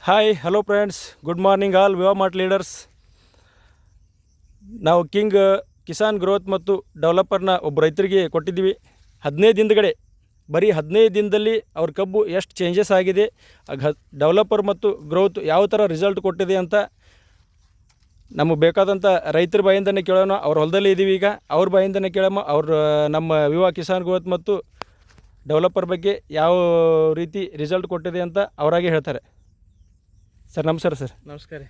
Hi hello friends, good morning all Viva Mart leaders. ನಾವು king Kisan growth ಮತ್ತು ಡೆವಲಪರ್ನ ಒಬ್ಬ ರೈತರಿಗೆ ಕೊಟ್ಟಿದ್ದೀವಿ. 15 ದಿನದಗಡೆ ಬರೀ 15 ದಿನದಲ್ಲಿ ಅವ್ರ ಕಬ್ಬು ಎಷ್ಟು ಚೇಂಜಸ್ ಆಗಿದೆ, ಡೆವಲಪರ್ ಮತ್ತು ಗ್ರೋತ್ ಯಾವ ಥರ ರಿಸಲ್ಟ್ ಕೊಟ್ಟಿದೆ ಅಂತ ನಮಗೆ ಬೇಕಾದಂಥ ರೈತರ ಬಾಯಿಂದನೇ ಕೇಳೋಣ. ಅವ್ರ ಹೊಲದಲ್ಲಿ ಇದ್ದೀವಿ ಈಗ, ಅವ್ರ ಬಾಯಿಂದನೇ ಕೇಳೋಣ. ಅವ್ರ ನಮ್ಮ ವಿವಾ ಕಿಸಾನ್ ಗ್ರೋತ್ ಮತ್ತು ಡೆವಲಪರ್ ಬಗ್ಗೆ ಯಾವ ರೀತಿ ರಿಸಲ್ಟ್ ಕೊಟ್ಟಿದೆ ಅಂತ ಅವರಾಗೆ ಹೇಳ್ತಾರೆ. ಸರ್ ನಮಸ್ಕಾರ. ಸರ್ ನಮಸ್ಕಾರ ರೀ.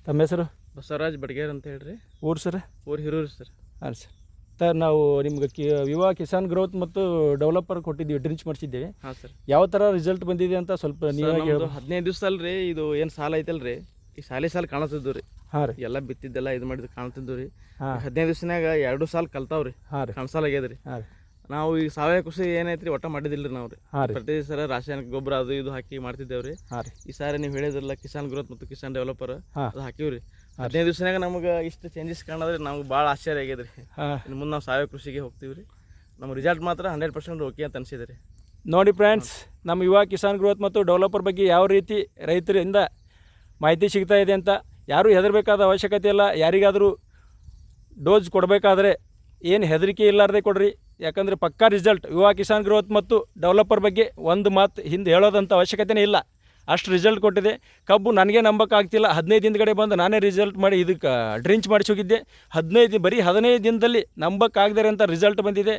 ತಮ್ಮ ಹೆಸರು? ಬಸವರಾಜ್ ಬಡ್ಗೇರ್ ಅಂತ ಹೇಳ್ರಿ. ಊರು ಸರ್? ಊರು ಹಿರೂರು ಸರ್. ಹಾಂ ಸರ್. ನಾವು ನಿಮ್ಗೆ ವಿವಾ ಕಿಸಾನ್ ಗ್ರೋತ್ ಮತ್ತು ಡೆವಲಪರ್ ಕೊಟ್ಟಿದ್ದೀವಿ, ಡ್ರಿಂಚ್ ಮಾಡಿಸಿದ್ದೇವೆ. ಹಾಂ ಸರ್. ಯಾವ ಥರ ರಿಸಲ್ಟ್ ಬಂದಿದೆ ಅಂತ ಸ್ವಲ್ಪ ನೀವಾಗಿ ಹೇಳಿ. 15 ದಿವಸ ಅಲ್ರಿ, ಇದು ಏನು ಸಾಲ ಐತಲ್ಲ ರೀ, ಈ ಸಾಲ ಕಾಣತಿದ್ದು ರೀ. ಹಾಂ ರೀ. ಎಲ್ಲ ಬಿತ್ತಿದ್ದೆಲ್ಲ ಇದು ಮಾಡಿದ್ದು ಕಾಣ್ತಿದ್ದು ರೀ. ಹಾಂ. 15 ದಿವ್ಸನಾಗ 2 ಸಾಲ ಕಲ್ತಾವ್ ರೀ. ಹಾಂ ರೀ. ಕಾಣಿಸಲಾಗ್ಯದ ರೀ. ಹಾಂ ರೀ. ನಾವು ಈಗ ಸಾವಯವ ಕೃಷಿ ಏನೈತ್ರಿ ಒಟ್ಟ ಮಾಡಿದಿಲ್ಲ ರೀ ನಾವು ರೀ. ಹಾಂ ರೀ. ಪ್ರತಿ ಸಲ ರಾಸಾಯನಿಕ ಗೊಬ್ಬರ ಅದು ಇದು ಹಾಕಿ ಮಾಡ್ತಿದ್ದೇವೆ ರೀ. ಹಾಂ ರೀ. ಈ ಸಾರಿ ನೀವು ಹೇಳಿದ್ರಲ್ಲ ಕಿಸಾನ್ ಗ್ರೋತ್ ಮತ್ತು ಕಿಸಾನ್ ಡೆವಲಪರ್, ಹಾಂ. ಅದು ಹಾಕಿವಿ ರೀ. 15 ದಿವ್ಸನಾಗ ನಮಗೆ ಇಷ್ಟು ಚೇಂಜಸ್ ಕಾಣೋದ್ರಿ ನಮ್ಗೆ ಭಾಳ ಆಶ್ಚರ್ಯ ಆಗ್ಯದ ರೀ. ಹಾಂ. ಇನ್ನು ಮುಂದೆ ನಾವು ಸಾವಯವ ಕೃಷಿಗೆ ಹೋಗ್ತೀವಿ ರೀ. ನಮ್ಮ ರಿಸಲ್ಟ್ ಮಾತ್ರ 100% ಓಕೆ ಅಂತ ಅನಿಸಿದೆ ರೀ. ನೋಡಿ ಫ್ರೆಂಡ್ಸ್, ನಮ್ಮ ವಿವಾ ಕಿಸಾನ್ ಗ್ರೋತ್ ಮತ್ತು ಡೆವಲಪರ್ ಬಗ್ಗೆ ಯಾವ ರೀತಿ ರೈತರಿಂದ ಮಾಹಿತಿ ಸಿಗ್ತಾ ಇದೆ ಅಂತ ಯಾರೂ ಹೆದರಬೇಕಾದ ಅವಶ್ಯಕತೆ ಇಲ್ಲ. ಯಾರಿಗಾದರೂ ಡೋಸ್ ಕೊಡಬೇಕಾದ್ರೆ ಏನು ಹೆದರಿಕೆ ಇಲ್ಲಾರ್ದೆ ಕೊಡ್ರಿ. ಯಾಕಂದರೆ ಪಕ್ಕಾ ರಿಸಲ್ಟ್ ವಿವಾ ಕಿಸಾನ್ ಗ್ರೋತ್ ಮತ್ತು ಡೆವಲಪರ್ ಬಗ್ಗೆ ಒಂದು ಮಾತು ಹಿಂದೆ ಹೇಳೋದಂಥ ಅವಶ್ಯಕತೆಯೇ ಇಲ್ಲ, ಅಷ್ಟು ರಿಸಲ್ಟ್ ಕೊಟ್ಟಿದೆ. ಕಬ್ಬು ನನಗೆ ನಂಬೋಕ್ಕಾಗ್ತಿಲ್ಲ. 15 ದಿನಗಡೆ ಬಂದು ನಾನೇ ರಿಸಲ್ಟ್ ಮಾಡಿ ಇದಕ್ಕೆ ಡ್ರಿಂಚ್ ಮಾಡಿಸಿ ಹೋಗಿದ್ದೆ. ಬರೀ 15 ದಿನದಲ್ಲಿ ನಂಬೋಕ್ಕಾಗದೇ ಅಂತ ರಿಸಲ್ಟ್ ಬಂದಿದೆ.